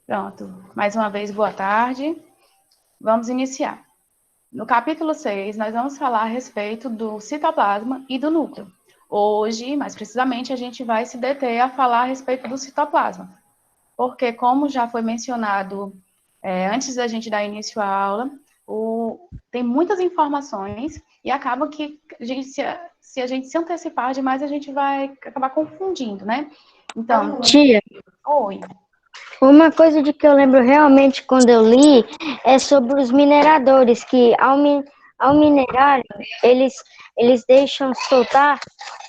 Pronto. Mais uma vez, boa tarde. Vamos iniciar. No capítulo 6, nós vamos falar a respeito do citoplasma e do núcleo. Hoje, mais precisamente, a gente vai se deter a falar a respeito do citoplasma. Porque, como já foi mencionado antes da gente dar início à aula, tem muitas informações e acaba que se a gente se antecipar demais, a gente vai acabar confundindo, né? Então, Tia, oi. uma coisa de que eu lembro realmente quando eu li é sobre os mineradores, que ao minerarem, eles deixam soltar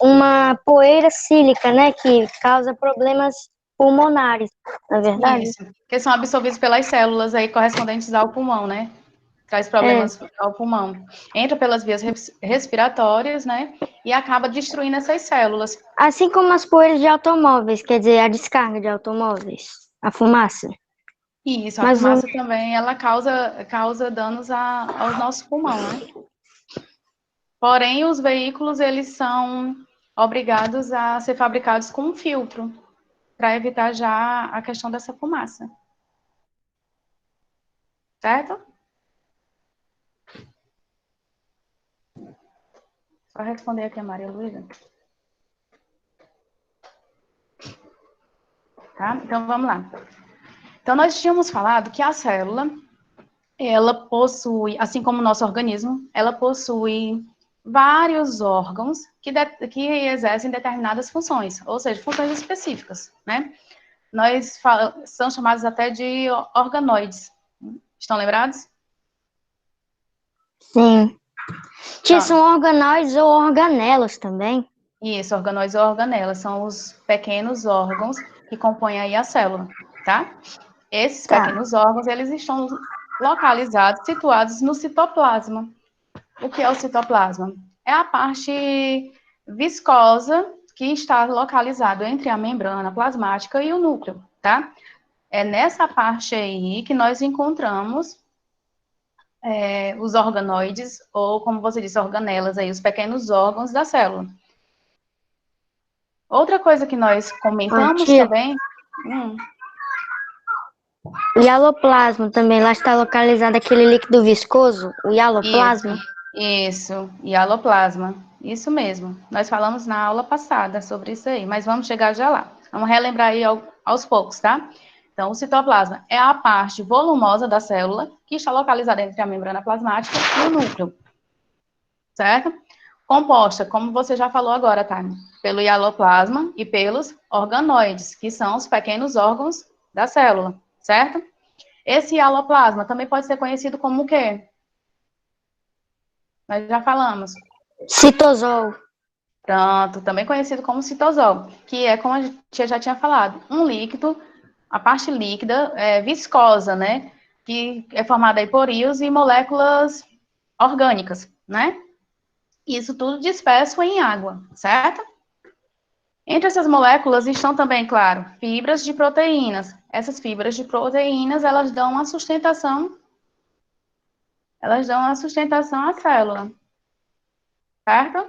uma poeira sílica, né, que causa problemas pulmonares, na verdade? Isso, que são absorvidos pelas células aí correspondentes ao pulmão, né? Traz problemas ao pulmão. Entra pelas vias respiratórias, né? E acaba destruindo essas células. Assim como as poeiras de automóveis, quer dizer, a descarga de automóveis, a fumaça. Isso, a Mas fumaça também, ela causa danos ao nosso pulmão, né? Porém, os veículos, eles são obrigados a ser fabricados com um filtro, para evitar já a questão dessa fumaça. Certo? Só responder aqui a Maria Luísa. Tá? Então, vamos lá. Então, nós tínhamos falado que a célula, ela possui, assim como o nosso organismo, ela possui vários órgãos que exercem determinadas funções, ou seja, funções específicas, né? São chamados até de organoides. Estão lembrados? sim. Tia, Pronto. são organoides ou organelas também? Isso, organoides ou organelas são os pequenos órgãos que compõem aí a célula, tá? Esses Tá. pequenos órgãos, eles estão localizados, situados no citoplasma. O que é o citoplasma? É a parte viscosa que está localizado entre a membrana plasmática e o núcleo, tá? É nessa parte aí que nós encontramos os organoides, ou como você disse, organelas aí, os pequenos órgãos da célula. Outra coisa que nós comentamos Tia, também... o hialoplasma também, lá está localizado aquele líquido viscoso, o hialoplasma. Isso, hialoplasma, isso mesmo. Nós falamos na aula passada sobre isso aí, mas vamos chegar já lá. Vamos relembrar aí aos poucos, tá? Então, o citoplasma é a parte volumosa da célula que está localizada entre a membrana plasmática e o núcleo, certo? Composta, como você já falou agora, Tânia, pelo hialoplasma e pelos organoides, que são os pequenos órgãos da célula, certo? Esse hialoplasma também pode ser conhecido como o quê? Nós já falamos. Citosol. Pronto, também conhecido como citosol, que é, como a gente já tinha falado, um líquido, a parte líquida, viscosa, né? Que é formada aí por íons e moléculas orgânicas, né? Isso tudo disperso em água, certo? Entre essas moléculas estão também, claro, fibras de proteínas. Essas fibras de proteínas, elas dão a sustentação à célula, certo?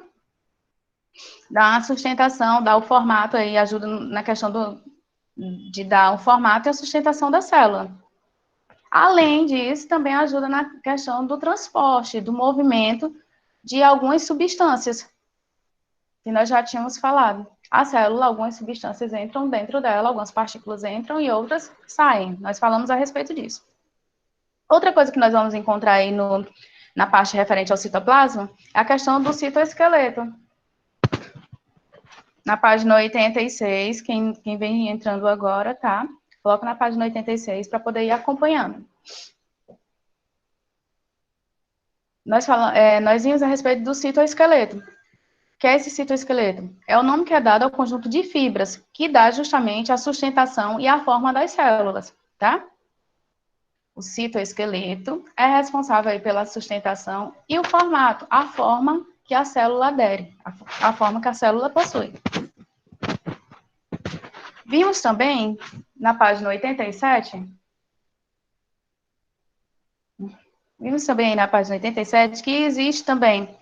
Dá a sustentação, dá o formato aí, ajuda na questão de dar o formato e a sustentação da célula. Além disso, também ajuda na questão do transporte, do movimento de algumas substâncias, que nós já tínhamos falado. A célula, algumas substâncias entram dentro dela, algumas partículas entram e outras saem. Nós falamos a respeito disso. Outra coisa que nós vamos encontrar aí na parte referente ao citoplasma é a questão do citoesqueleto. Na página 86, quem vem entrando agora, tá? Coloca na página 86 para poder ir acompanhando. Nós vimos a respeito do citoesqueleto. O que é esse citoesqueleto? É o nome que é dado ao conjunto de fibras, que dá justamente a sustentação e a forma das células, tá? O citoesqueleto é responsável aí pela sustentação e o formato, a forma que a célula adere, a forma que a célula possui. Vimos também, na página 87, que existe também,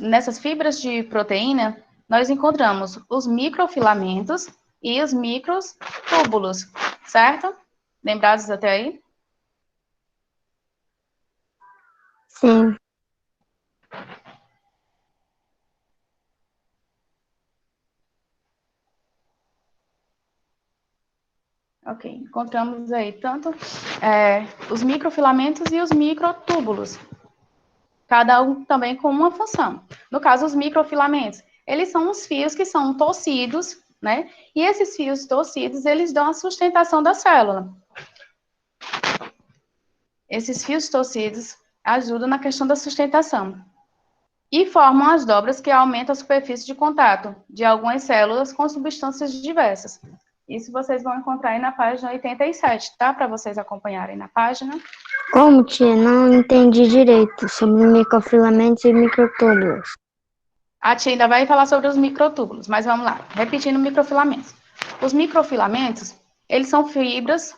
nessas fibras de proteína, nós encontramos os microfilamentos e os microtúbulos, certo? Lembrados até aí? Sim. Ok, encontramos aí tanto os microfilamentos e os microtúbulos, cada um também com uma função. No caso, os microfilamentos, eles são os fios que são torcidos, né? E esses fios torcidos, eles dão a sustentação da célula. Esses fios torcidos ajudam na questão da sustentação. E formam as dobras que aumentam a superfície de contato de algumas células com substâncias diversas. Isso vocês vão encontrar aí na página 87, tá? Para vocês acompanharem na página. Como, tia? Não entendi direito sobre microfilamentos e microtúbulos. A tia ainda vai falar sobre os microtúbulos, mas vamos lá. Repetindo microfilamentos. Os microfilamentos, eles são fibras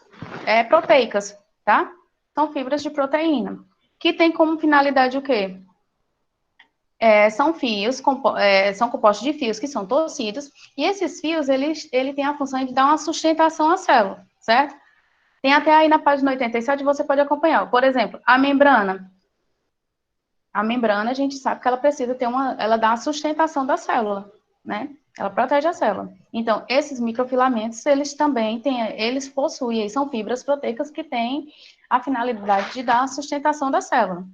proteicas, tá? São fibras de proteína, que tem como finalidade o quê? São fios, são compostos de fios que são torcidos, e esses fios, ele tem a função de dar uma sustentação à célula, certo? Tem até aí na página 87, você pode acompanhar. Por exemplo, a membrana. A membrana, a gente sabe que ela precisa ter ela dá a sustentação da célula, né? Ela protege a célula. Então, esses microfilamentos, eles também eles possuem, são fibras proteicas que têm a finalidade de dar a sustentação da célula.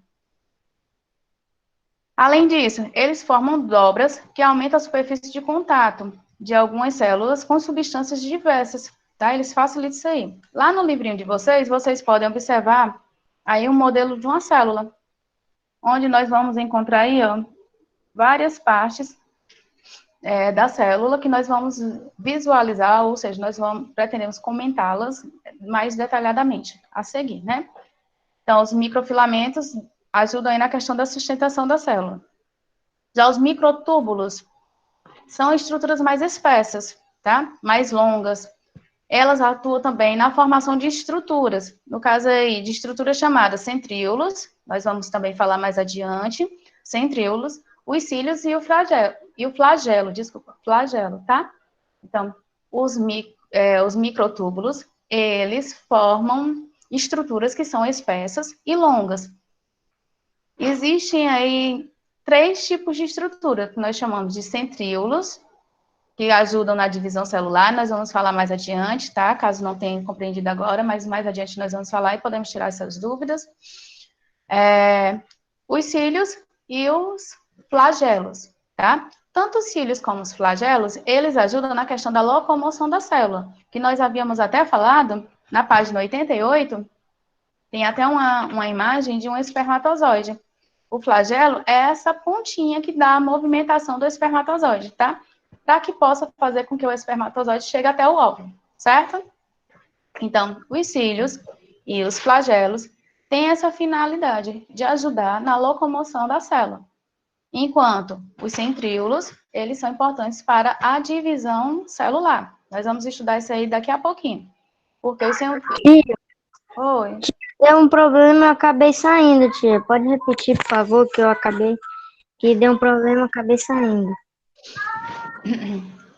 Além disso, eles formam dobras que aumentam a superfície de contato de algumas células com substâncias diversas, tá? Eles facilitam isso aí. Lá no livrinho de vocês, vocês podem observar aí um modelo de uma célula, onde nós vamos encontrar aí, ó, várias partes da célula que nós vamos visualizar, ou seja, pretendemos comentá-las mais detalhadamente a seguir, né? Então, os microfilamentos ajudam aí na questão da sustentação da célula. Já os microtúbulos são estruturas mais espessas, tá? Mais longas. Elas atuam também na formação de estruturas, no caso aí, de estruturas chamadas centríolos, nós vamos também falar mais adiante, centríolos, os cílios e o flagelo, tá? Então, os microtúbulos, eles formam estruturas que são espessas e longas. Existem aí 3 tipos de estrutura, que nós chamamos de centríolos, que ajudam na divisão celular, nós vamos falar mais adiante, tá? Caso não tenha compreendido agora, mas mais adiante nós vamos falar e podemos tirar essas dúvidas. Os cílios e os flagelos, tá? Tanto os cílios como os flagelos, eles ajudam na questão da locomoção da célula, que nós havíamos até falado na página 88, tem até uma imagem de um espermatozoide. O flagelo é essa pontinha que dá a movimentação do espermatozoide, tá? Para que possa fazer com que o espermatozoide chegue até o óvulo, certo? Então, os cílios e os flagelos têm essa finalidade de ajudar na locomoção da célula, enquanto os centríolos, eles são importantes para a divisão celular. Nós vamos estudar isso aí daqui a pouquinho. Porque o centríolo... Oi. Deu um problema, eu acabei saindo, tia. Pode repetir, por favor, que deu um problema, eu acabei saindo.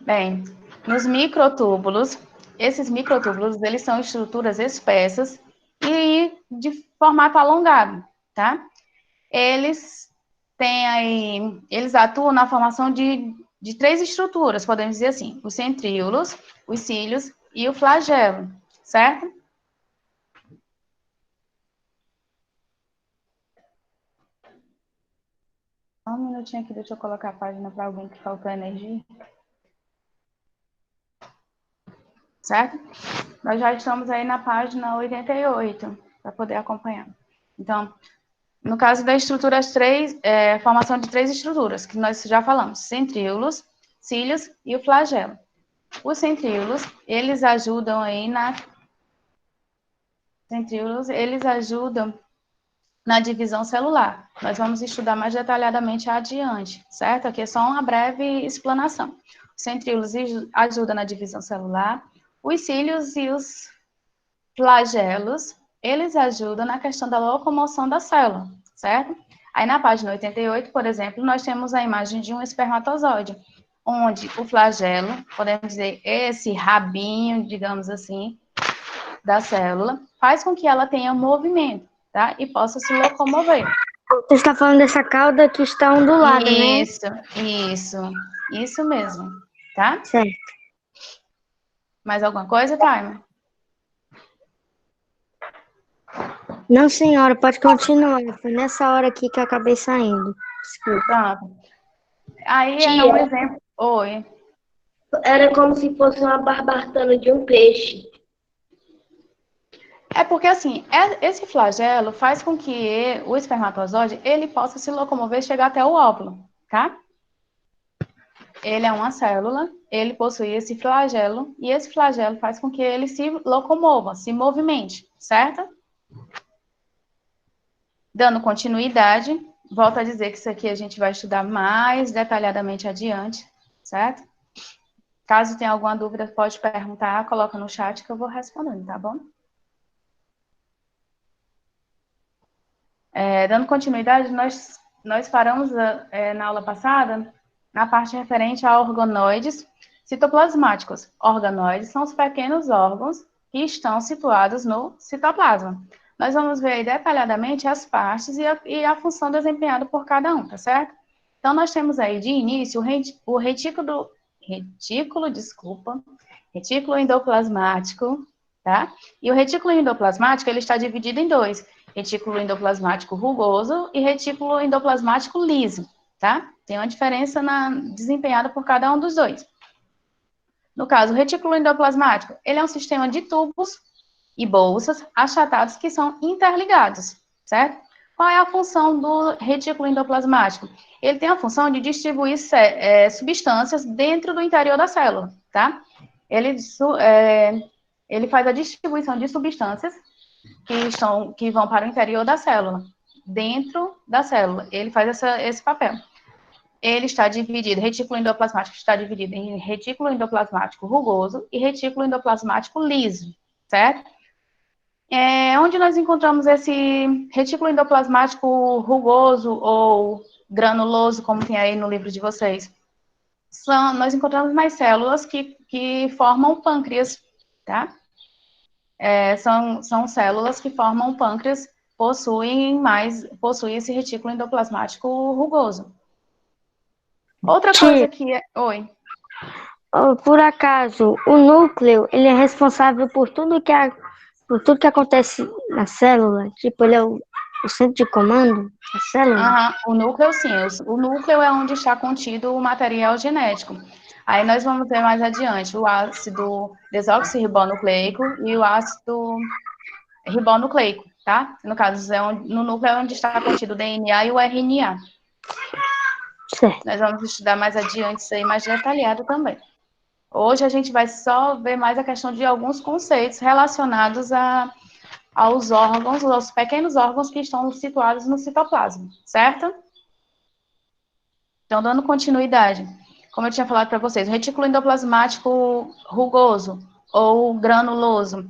Bem, nos microtúbulos, esses microtúbulos, eles são estruturas espessas e de formato alongado, tá? Eles atuam na formação de 3 estruturas, podemos dizer assim, os centríolos, os cílios e o flagelo, certo? Só um minutinho aqui, deixa eu colocar a página para alguém que faltou energia. Certo? Nós já estamos aí na página 88, para poder acompanhar. Então, no caso da estrutura, formação de 3 estruturas, que nós já falamos, centríolos, cílios e o flagelo. Os centríolos, eles ajudam aí na divisão celular. Nós vamos estudar mais detalhadamente adiante, certo? Aqui é só uma breve explanação. Os centríolos ajudam na divisão celular, os cílios e os flagelos, eles ajudam na questão da locomoção da célula, certo? Aí na página 88, por exemplo, nós temos a imagem de um espermatozoide, onde o flagelo, podemos dizer, esse rabinho, digamos assim, da célula, faz com que ela tenha movimento, tá? E possa se locomover. Você está falando dessa cauda que está ondulada, né? Isso mesmo, tá? Certo. Mais alguma coisa, Taima? Não, senhora, pode continuar. Foi nessa hora aqui que eu acabei saindo. Desculpa. Pronto. Aí é um Tia, exemplo. Oi. era como se fosse uma barbatana de um peixe. É porque, assim, esse flagelo faz com que o espermatozoide, ele possa se locomover e chegar até o óvulo, tá? Ele é uma célula, ele possui esse flagelo, e esse flagelo faz com que ele se locomova, se movimente, certo? Dando continuidade, volto a dizer que isso aqui a gente vai estudar mais detalhadamente adiante, certo? Caso tenha alguma dúvida, pode perguntar, coloca no chat que eu vou respondendo, tá bom? Dando continuidade, nós paramos na aula passada na parte referente a organoides citoplasmáticos. Organoides são os pequenos órgãos que estão situados no citoplasma. Nós vamos ver aí detalhadamente as partes e a função desempenhada por cada um, tá certo? Então, nós temos aí de início o retículo endoplasmático, tá? E o retículo endoplasmático, ele está dividido em dois: retículo endoplasmático rugoso e retículo endoplasmático liso, tá? Tem uma diferença desempenhada por cada um dos dois. No caso, o retículo endoplasmático, ele é um sistema de tubos e bolsas achatados que são interligados, certo? Qual é a função do retículo endoplasmático? Ele tem a função de distribuir substâncias dentro do interior da célula, tá? Ele faz a distribuição de substâncias que vão para o interior da célula, dentro da célula. Ele faz esse papel. Ele está dividido, retículo endoplasmático está dividido em retículo endoplasmático rugoso e retículo endoplasmático liso, certo? Onde nós encontramos esse retículo endoplasmático rugoso ou granuloso, como tem aí no livro de vocês? Nós encontramos nas células que formam o pâncreas, tá? São células que formam o pâncreas, possuem esse retículo endoplasmático rugoso. Outra coisa que é... Oi. Por acaso, o núcleo, ele é responsável por tudo que acontece na célula? Tipo, ele é o centro de comando da célula? O núcleo, sim. O núcleo é onde está contido o material genético. Aí nós vamos ver mais adiante o ácido desoxirribonucleico e o ácido ribonucleico, tá? No caso, no núcleo é onde está contido o DNA e o RNA. Certo. Nós vamos estudar mais adiante isso aí mais detalhado também. Hoje a gente vai só ver mais a questão de alguns conceitos relacionados aos órgãos, aos pequenos órgãos que estão situados no citoplasma, certo? Então, dando continuidade, como eu tinha falado para vocês, o retículo endoplasmático rugoso ou granuloso,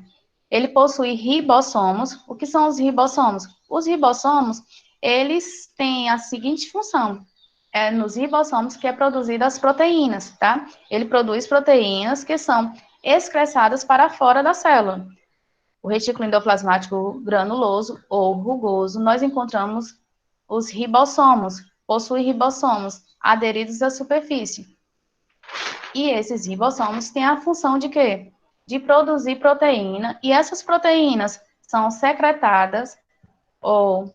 ele possui ribossomos. O que são os ribossomos? Os ribossomos, eles têm a seguinte função: nos ribossomos que é produzida as proteínas, tá? Ele produz proteínas que são excretadas para fora da célula. O retículo endoplasmático granuloso ou rugoso, nós encontramos os ribossomos, possui ribossomos aderidos à superfície. E esses ribossomos têm a função de quê? De produzir proteína, e essas proteínas são secretadas, ou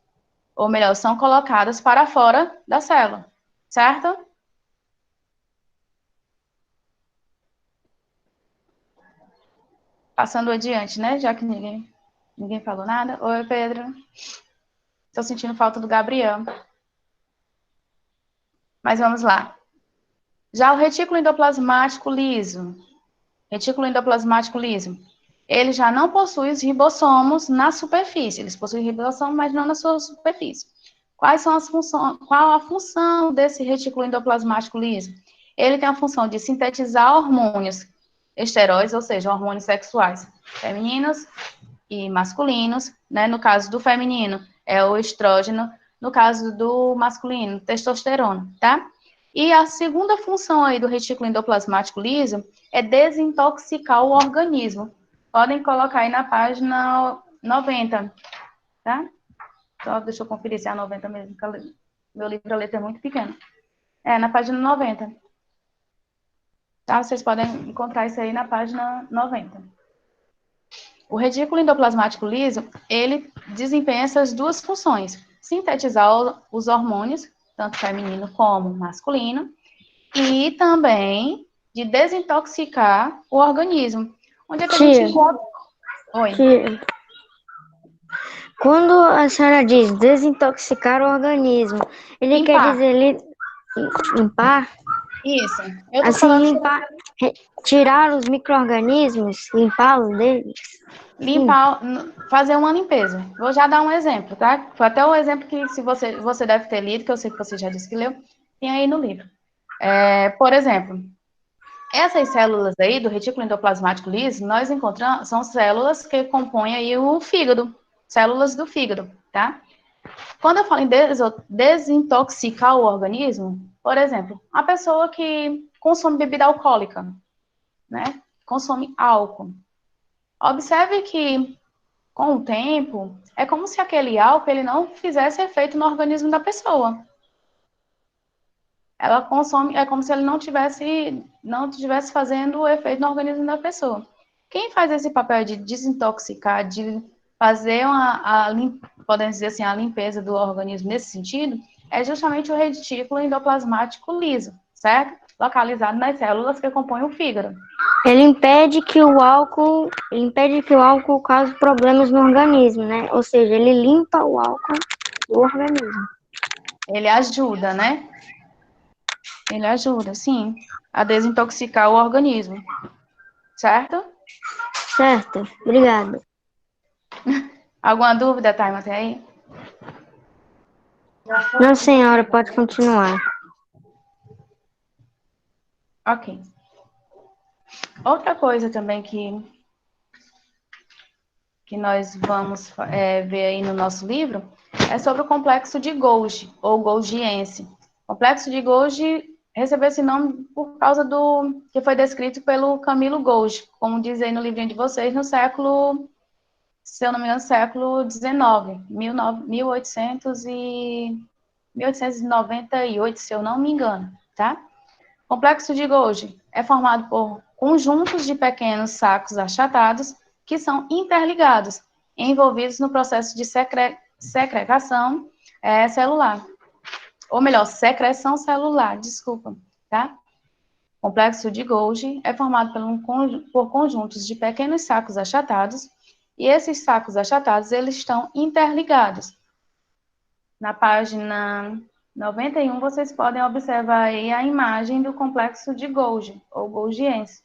melhor, são colocadas para fora da célula, certo? Passando adiante, né? Já que ninguém falou nada. Oi, Pedro. Estou sentindo falta do Gabriel. Mas vamos lá. Já o retículo endoplasmático liso, ele já não possui os ribossomos na superfície. Eles possuem ribossomos, mas não na sua superfície. Qual a função desse retículo endoplasmático liso? Ele tem a função de sintetizar hormônios esteroides, ou seja, hormônios sexuais femininos e masculinos, né? No caso do feminino, é o estrógeno. No caso do masculino, testosterona, tá? E a segunda função aí do retículo endoplasmático liso é desintoxicar o organismo. Podem colocar aí na página 90, tá? Só deixa eu conferir se é a 90 mesmo, porque meu livro, a letra é muito pequena. É, na página 90. Tá? Vocês podem encontrar isso aí na página 90. O retículo endoplasmático liso, ele desempenha essas duas funções. Sintetizar os hormônios, tanto feminino como masculino, e também de desintoxicar o organismo. Onde é que a gente Tia, encontra? Oi. tia, quando a senhora diz desintoxicar o organismo, ele quer Limpar. dizer limpar? Isso. Eu tô Assim, falando limpar, tirar os micro-organismos, limpá-los deles? Sim. limpar, fazer uma limpeza. Vou já dar um exemplo, tá? Foi até um exemplo que se você deve ter lido, que eu sei que você já disse que leu, tem aí no livro. Por exemplo, essas células aí do retículo endoplasmático liso, nós encontramos, são células que compõem aí o fígado, células do fígado, tá? Quando eu falo em desintoxicar o organismo, por exemplo, a pessoa que consome bebida alcoólica, né? Consome álcool. Observe que, com o tempo, é como se aquele álcool ele não fizesse efeito no organismo da pessoa. Ela consome, é como se ele não tivesse fazendo o efeito no organismo da pessoa. Quem faz esse papel de desintoxicar, de fazer podemos dizer assim, a limpeza do organismo nesse sentido, é justamente o retículo endoplasmático liso, certo? Localizado nas células que compõem o fígado. Ele impede que o álcool cause problemas no organismo, né? Ou seja, ele limpa o álcool do organismo. Ele ajuda, né? Ele ajuda, sim, a desintoxicar o organismo, certo? Certo? Obrigada. Alguma dúvida, Taima, até aí? Não, senhora, pode continuar. Ok. Outra coisa também que nós vamos ver aí no nosso livro é sobre o complexo de Golgi, ou Golgiense. O complexo de Golgi recebeu esse nome por causa do que foi descrito pelo Camilo Golgi, como diz aí no livrinho de vocês, no século, se eu não me engano, século XIX, 1898, se eu não me engano, tá? O complexo de Golgi é formado por conjuntos de pequenos sacos achatados que são interligados, envolvidos no processo de secreção celular. Ou melhor, secreção celular, desculpa, tá? O complexo de Golgi é formado por conjuntos de pequenos sacos achatados, e esses sacos achatados, eles estão interligados. Na página 91, vocês podem observar aí a imagem do complexo de Golgi, ou Golgiense.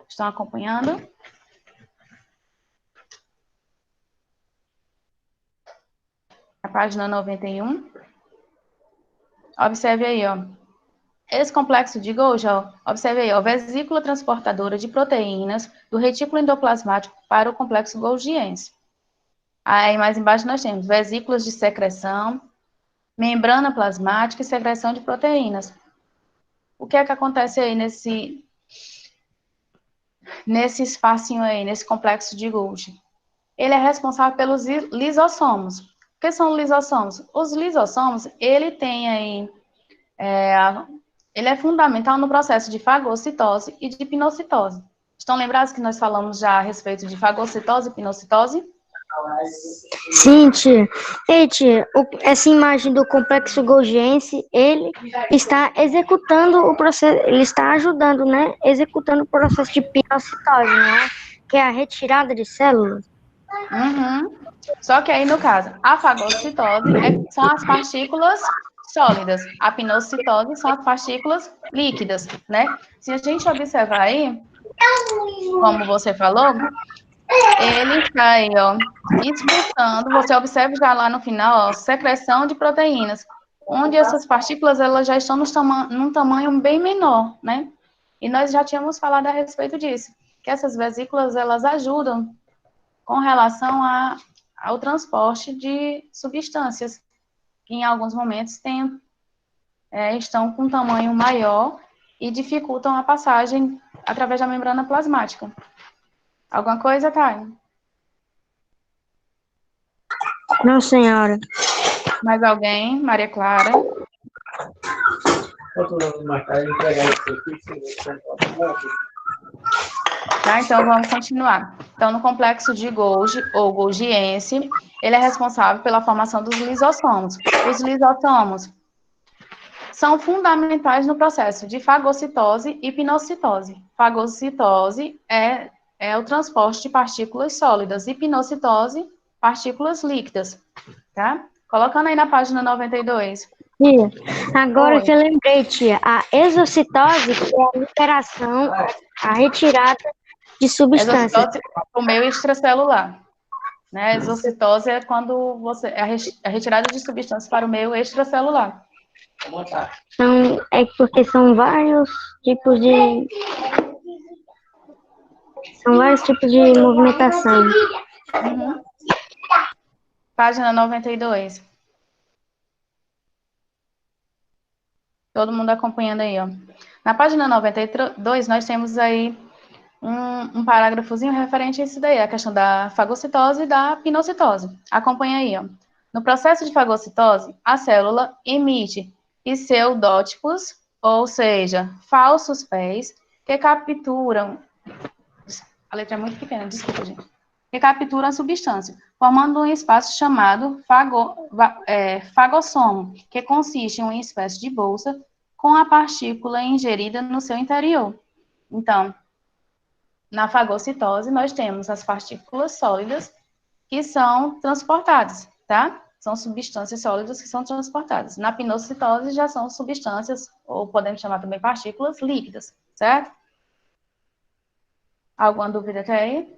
Estão acompanhando? A página 91. Observe aí, ó. Esse complexo de Golgi, ó, observe aí, ó, vesícula transportadora de proteínas do retículo endoplasmático para o complexo Golgiense. Aí, mais embaixo, nós temos vesículas de secreção, membrana plasmática e secreção de proteínas. O que é que acontece aí nesse espacinho aí, nesse complexo de Golgi? Ele é responsável pelos lisossomos. O que são lisossomos? Os lisossomos, ele tem aí, ele é fundamental no processo de fagocitose e de pinocitose. Estão lembrados que nós falamos já a respeito de fagocitose e pinocitose? Sim, tia. Ei, tia, essa imagem do complexo golgiense, ele está executando o processo, ele está ajudando, né? Executando o processo de pinocitose, né? Que é a retirada de células. Uhum. Só que aí, no caso, a fagocitose são as partículas sólidas, a pinocitose são as partículas líquidas, né? Se a gente observar aí, como você falou, ele está aí, ó, expulsando, você observa já lá no final, ó, secreção de proteínas, onde essas partículas, elas já estão num tamanho bem menor, né? E nós já tínhamos falado a respeito disso, que essas vesículas, elas ajudam com relação ao transporte de substâncias, que em alguns momentos estão com um tamanho maior e dificultam a passagem através da membrana plasmática. Alguma coisa, Thay? Não, senhora. Mais alguém? Maria Clara? Tá, então, vamos continuar. Então, no complexo de Golgi, ou Golgiense, ele é responsável pela formação dos lisossomos. Os lisossomos são fundamentais no processo de fagocitose e pinocitose. Fagocitose é o transporte de partículas sólidas e pinocitose, partículas líquidas, tá? Colocando aí na página 92. Tia, agora Oi. que eu lembrei, tia, a exocitose é a liberação, a retirada de substâncias. Exocitose o meio extracelular. Né? Exocitose é quando a retirada de substâncias para o meio extracelular. Porque são vários tipos de movimentação. Uhum. Página 92. Todo mundo acompanhando aí, ó. Na página 92, nós temos aí um parágrafozinho referente a isso daí, a questão da fagocitose e da pinocitose. Acompanha aí, ó. No processo de fagocitose, a célula emite pseudótipos, ou seja, falsos pés, que capturam... A letra é muito pequena, desculpa, gente. Que capturam a substância, formando um espaço chamado fagossomo, que consiste em uma espécie de bolsa com a partícula ingerida no seu interior. Então, na fagocitose, nós temos as partículas sólidas que são transportadas, tá? São substâncias sólidas que são transportadas. Na pinocitose, já são substâncias, ou podemos chamar também partículas líquidas, certo? Alguma dúvida até aí?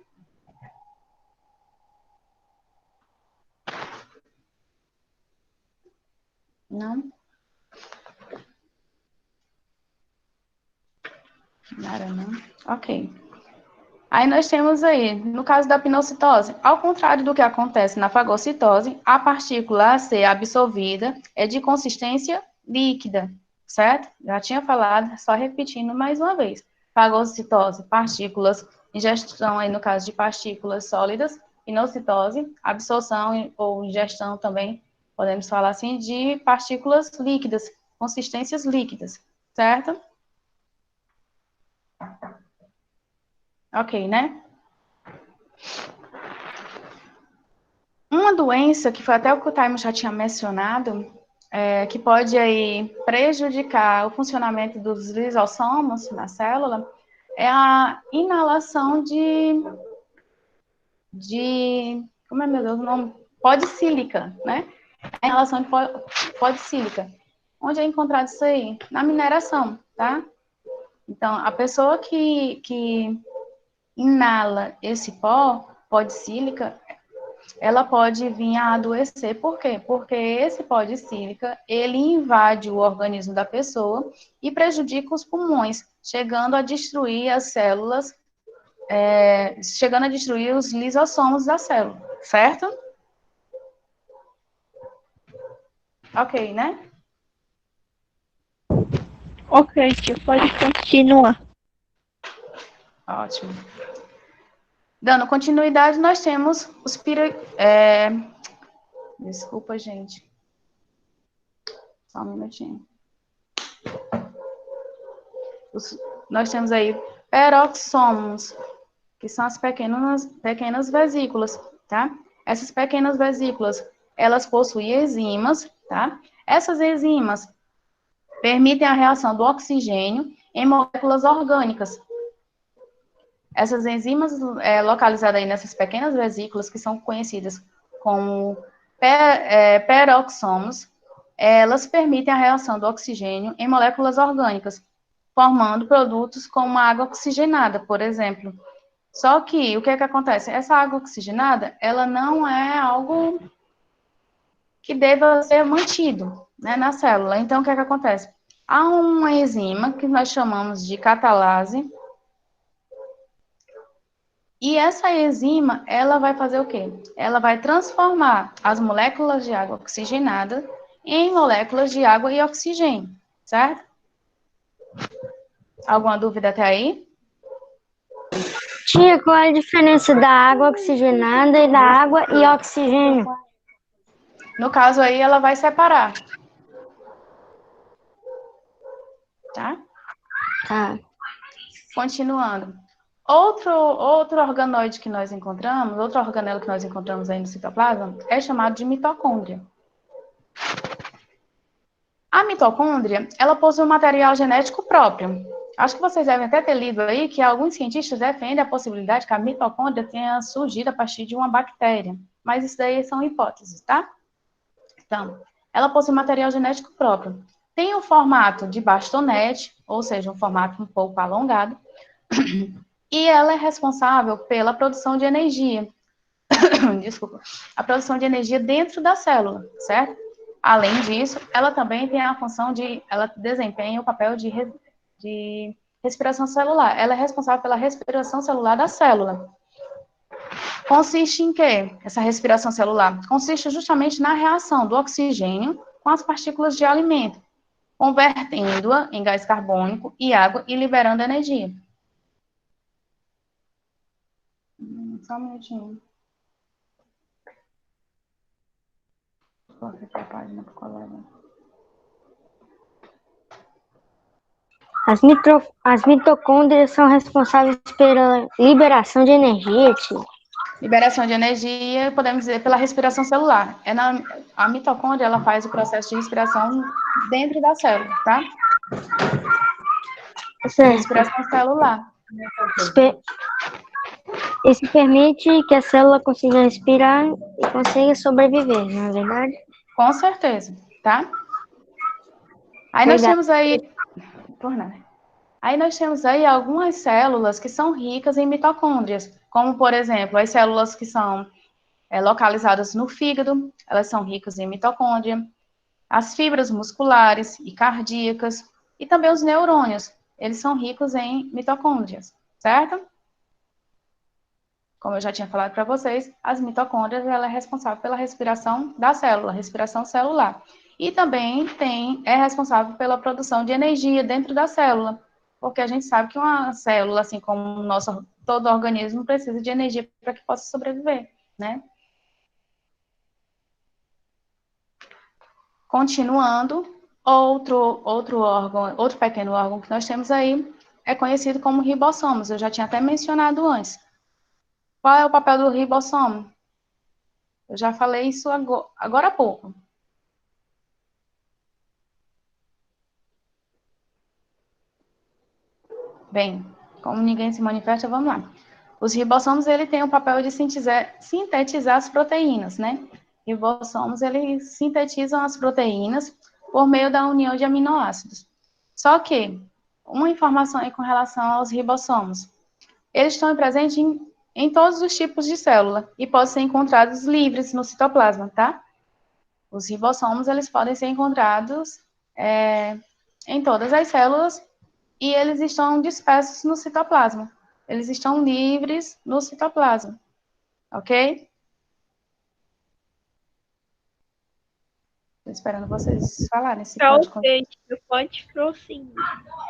Não? Nada, não? Ok. Aí nós temos aí, no caso da pinocitose, ao contrário do que acontece na fagocitose, a partícula a ser absorvida é de consistência líquida, certo? Já tinha falado, só repetindo mais uma vez. Fagocitose, partículas, ingestão aí no caso de partículas sólidas, pinocitose, absorção ou ingestão também, podemos falar assim, de partículas líquidas, consistências líquidas, certo? Ok, né? Uma doença, que foi até o que o Taimo já tinha mencionado, que pode aí prejudicar o funcionamento dos lisossomos na célula, é a inalação como é, meu Deus, o nome? Podicílica, né? A inalação de podicílica. Onde é encontrado isso aí? Na mineração, tá? Então, a pessoa que inala esse pó, podicílica, ela pode vir a adoecer. Por quê? Porque esse pó de sílica, ele invade o organismo da pessoa e prejudica os pulmões, chegando a destruir as células, chegando a destruir os lisossomos da célula, certo? Ok, né? Ok, tia, pode continuar. Ótimo. Dando continuidade, nós temos os Desculpa, gente. Só um minutinho. Nós temos aí peroxomos, que são as pequenas vesículas, tá? Essas pequenas vesículas, elas possuem enzimas, tá? Essas enzimas permitem a reação do oxigênio em moléculas orgânicas. Essas enzimas localizadas aí nessas pequenas vesículas, que são conhecidas como peroxomos, elas permitem a reação do oxigênio em moléculas orgânicas, formando produtos como a água oxigenada, por exemplo. Só que, o que é que acontece? Essa água oxigenada, ela não é algo que deva ser mantido, né, na célula. Então, o que é que acontece? Há uma enzima que nós chamamos de catalase, e essa enzima, ela vai fazer o quê? Ela vai transformar as moléculas de água oxigenada em moléculas de água e oxigênio, certo? Alguma dúvida até aí? Tia, qual é a diferença da água oxigenada e da água e oxigênio? No caso aí, ela vai separar, tá? Tá. Continuando. Outro organoide que nós encontramos, outro organelo que nós encontramos aí no citoplasma, é chamado de mitocôndria. A mitocôndria, ela possui um material genético próprio. Acho que vocês devem até ter lido aí que alguns cientistas defendem a possibilidade que a mitocôndria tenha surgido a partir de uma bactéria. Mas isso daí são hipóteses, tá? Então, ela possui material genético próprio. Tem o formato de bastonete, ou seja, um formato um pouco alongado, e ela é responsável pela produção de energia. Desculpa. A produção de energia dentro da célula, certo? Além disso, ela também tem a função ela desempenha o papel de respiração celular. Ela é responsável pela respiração celular da célula. Consiste em quê? Essa respiração celular consiste justamente na reação do oxigênio com as partículas de alimento, convertendo-a em gás carbônico e água e liberando energia. Só um minutinho. Vou aqui a página para o colega. As mitocôndrias são responsáveis pela liberação de energia, tio. Liberação de energia, podemos dizer, pela respiração celular. A mitocôndria, ela faz o processo de respiração dentro da célula, tá? Certo. Respiração celular. Isso permite que a célula consiga respirar e consiga sobreviver, não é verdade? Com certeza, tá? Aí nós temos aí... Por nada. Aí nós temos aí algumas células que são ricas em mitocôndrias, como, por exemplo, as células que são localizadas no fígado, elas são ricas em mitocôndria, as fibras musculares e cardíacas, e também os neurônios, eles são ricos em mitocôndrias, certo? Como eu já tinha falado para vocês, as mitocôndrias, ela é responsável pela respiração da célula, respiração celular. E também é responsável pela produção de energia dentro da célula, porque a gente sabe que uma célula, assim como todo organismo, precisa de energia para que possa sobreviver, né? Continuando, outro pequeno órgão que nós temos aí é conhecido como ribossomos. Eu já tinha até mencionado antes. Qual é o papel do ribossomo? Eu já falei isso agora há pouco. Bem, como ninguém se manifesta, vamos lá. Os ribossomos, ele tem o papel de sintetizar as proteínas, né? Ribossomos, eles sintetizam as proteínas por meio da união de aminoácidos. Só que, uma informação aí com relação aos ribossomos. Eles estão presentes em todos os tipos de célula e podem ser encontrados livres no citoplasma, tá? Os ribossomos, eles podem ser encontrados em todas as células e eles estão dispersos no citoplasma. Eles estão livres no citoplasma, ok? Estou esperando vocês falarem. Se pode Ok, tia, pode prosseguir.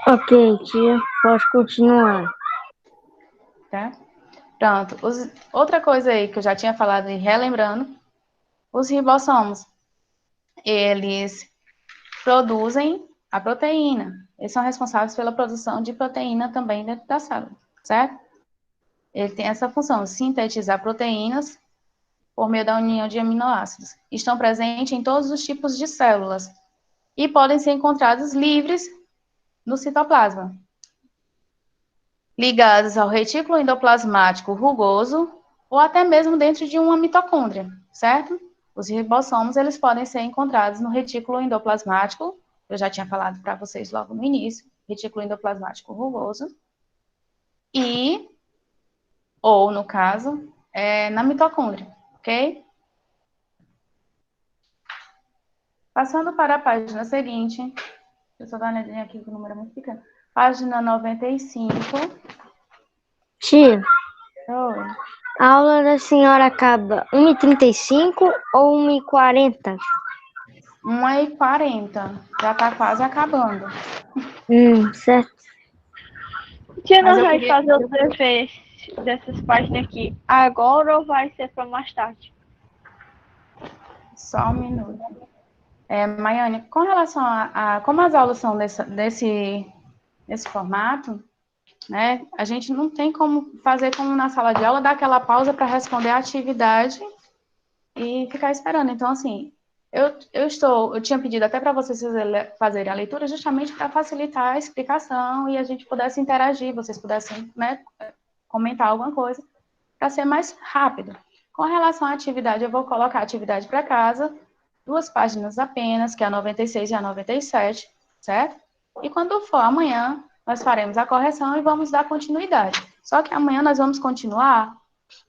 Ok, tia, pode continuar. Tá? Pronto. Outra coisa aí que eu já tinha falado e relembrando, os ribossomos, eles produzem a proteína. Eles são responsáveis pela produção de proteína também dentro da célula, certo? Ele tem essa função, sintetizar proteínas por meio da união de aminoácidos. Estão presentes em todos os tipos de células e podem ser encontrados livres no citoplasma, ligados ao retículo endoplasmático rugoso ou até mesmo dentro de uma mitocôndria, certo? Os ribossomos, eles podem ser encontrados no retículo endoplasmático, eu já tinha falado para vocês logo no início, retículo endoplasmático rugoso, ou no caso, na mitocôndria, ok? Passando para a página seguinte, deixa eu só dar uma olhadinha aqui que o número é muito pequeno. Página 95. Tia, Oi. a aula da senhora acaba 1h35 ou 1h40? 1h40. Já está quase acabando. Certo. Tia, Mas nós eu vamos queria... fazer os deveres dessas páginas aqui agora ou vai ser para mais tarde? Só um minuto. Maiane, com relação a como as aulas são nesse formato, né, a gente não tem como fazer como na sala de aula, dar aquela pausa para responder a atividade e ficar esperando. Então, assim, eu tinha pedido até para vocês fazerem a leitura justamente para facilitar a explicação e a gente pudesse interagir, vocês pudessem, né, comentar alguma coisa, para ser mais rápido. Com relação à atividade, eu vou colocar a atividade para casa, 2 páginas apenas, que é a 96 e a 97, certo? E quando for amanhã, nós faremos a correção e vamos dar continuidade. Só que amanhã nós vamos continuar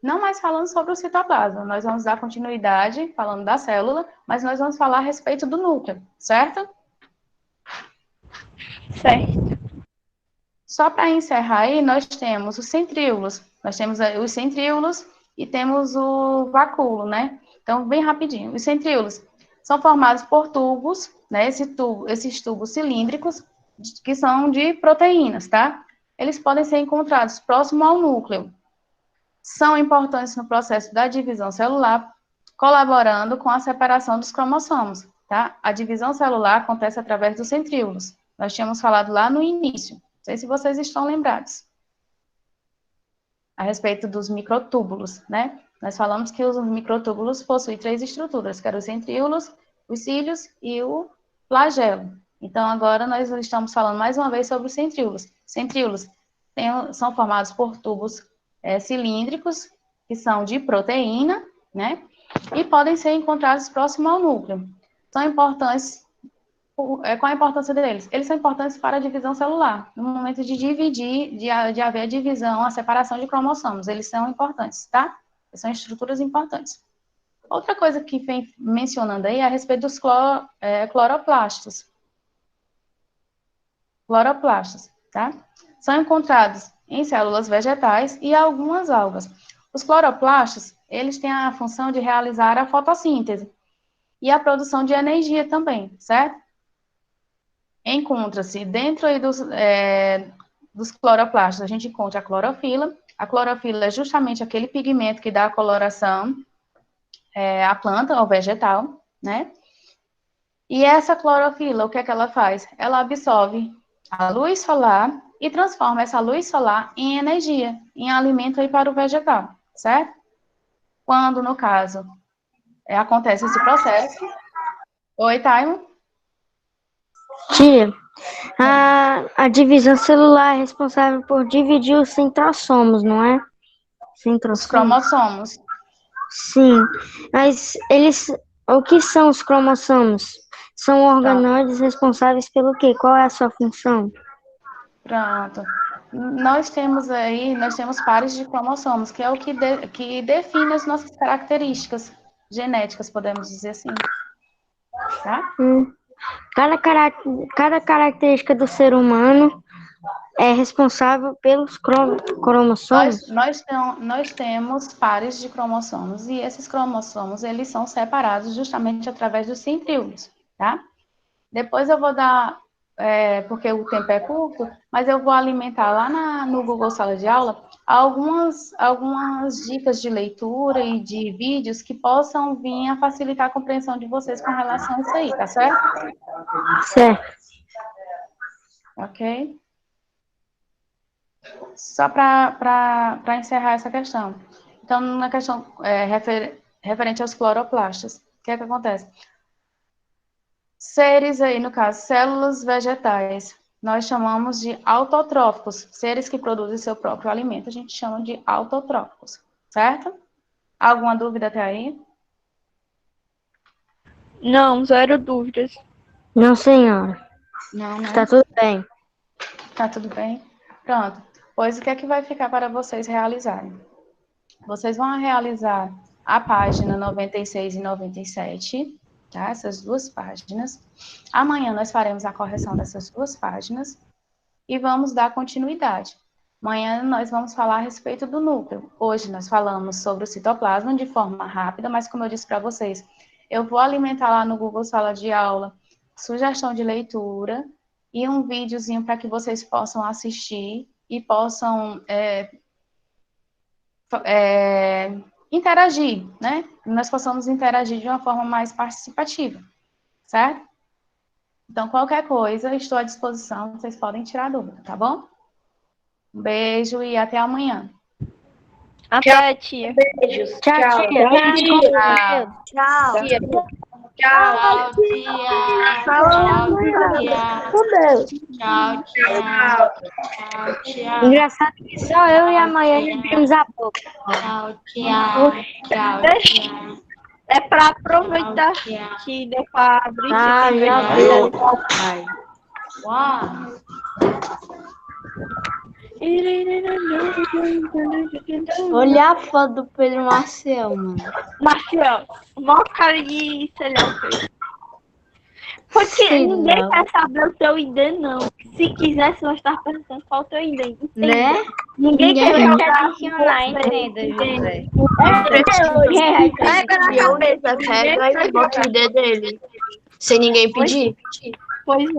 não mais falando sobre o citoplasma, nós vamos dar continuidade falando da célula, mas nós vamos falar a respeito do núcleo, certo? Certo. Só para encerrar aí, nós temos os centríolos. Nós temos os centríolos e temos o vacúolo, né? Então, bem rapidinho. Os centríolos são formados por tubos, né? Esses tubos cilíndricos, que são de proteínas, tá? Eles podem ser encontrados próximo ao núcleo. São importantes no processo da divisão celular, colaborando com a separação dos cromossomos, tá? A divisão celular acontece através dos centríolos. Nós tínhamos falado lá no início. Não sei se vocês estão lembrados. A respeito dos microtúbulos, né? Nós falamos que os microtúbulos possuem 3 estruturas, que eram os centríolos, os cílios e o flagelo. Então, agora nós estamos falando mais uma vez sobre os centríolos. Centríolos são formados por tubos cilíndricos, que são de proteína, né? E podem ser encontrados próximo ao núcleo. São importantes. Qual a importância deles? Eles são importantes para a divisão celular. No momento de dividir, de haver a divisão, a separação de cromossomos, eles são importantes, tá? São estruturas importantes. Outra coisa que vem mencionando aí é a respeito dos cloroplastos. Cloroplastos, tá? São encontrados em células vegetais e algumas algas. Os cloroplastos, eles têm a função de realizar a fotossíntese e a produção de energia também, certo? Encontra-se dentro aí dos cloroplastos, a gente encontra a clorofila. A clorofila é justamente aquele pigmento que dá a coloração à planta, ao vegetal, né? E essa clorofila, o que é que ela faz? Ela absorve a luz solar e transforma essa luz solar em energia, em alimento aí para o vegetal, certo? Quando, no caso, acontece esse processo... Oi, Taimo? Tia, a divisão celular é responsável por dividir os centrossomos, não é? Os Centrossomos? cromossomos. Sim, mas o que são os cromossomos? São organoides responsáveis pelo quê? Qual é a sua função? Pronto. Nós temos pares de cromossomos, que é o que define as nossas características genéticas, podemos dizer assim. Tá? Cada característica do ser humano é responsável pelos cromossomos? Nós temos pares de cromossomos, e esses cromossomos, eles são separados justamente através dos centríolos, tá? Depois eu vou dar, porque o tempo é curto, mas eu vou alimentar lá no Google Sala de Aula algumas dicas de leitura e de vídeos que possam vir a facilitar a compreensão de vocês com relação a isso aí, tá certo? Certo. Ok? Só para encerrar essa questão. Então, na questão referente aos cloroplastos, o que é que acontece? Seres aí, no caso, células vegetais, nós chamamos de autotróficos. Seres que produzem seu próprio alimento, a gente chama de autotróficos, certo? Alguma dúvida até aí? Não, zero dúvidas. Não, senhora. Não, né? Está tudo bem. Tá tudo bem? Pronto. Pois o que é que vai ficar para vocês realizarem? Vocês vão realizar a página 96 e 97, tá? Essas 2 páginas. Amanhã nós faremos a correção dessas 2 páginas e vamos dar continuidade. Amanhã nós vamos falar a respeito do núcleo. Hoje nós falamos sobre o citoplasma de forma rápida, mas como eu disse para vocês, eu vou alimentar lá no Google Sala de Aula sugestão de leitura e um videozinho para que vocês possam assistir e possam interagir, né? Nós possamos interagir de uma forma mais participativa, certo? Então, qualquer coisa, estou à disposição, vocês podem tirar dúvida, tá bom? Um beijo e até amanhã. Até, tia. Beijos. Tchau, tia. Tchau. Tchau. Engraçado que só eu e a Maiane vimos a pouco. É pra aproveitar que deu pra abrir. Já viu. Uau. Olha a foto do Pedro Marcel, mano. Marcelo, mó cara de celhão. Porque Sei ninguém não. quer saber o teu ID, não. Se quisesse, nós estar perguntando qual o teu ID. Entende? Né? Ninguém quer adicionar, entenda, José. Pega na cabeça. Pega e bota o ID dele. Sem ninguém pedir. Pois é.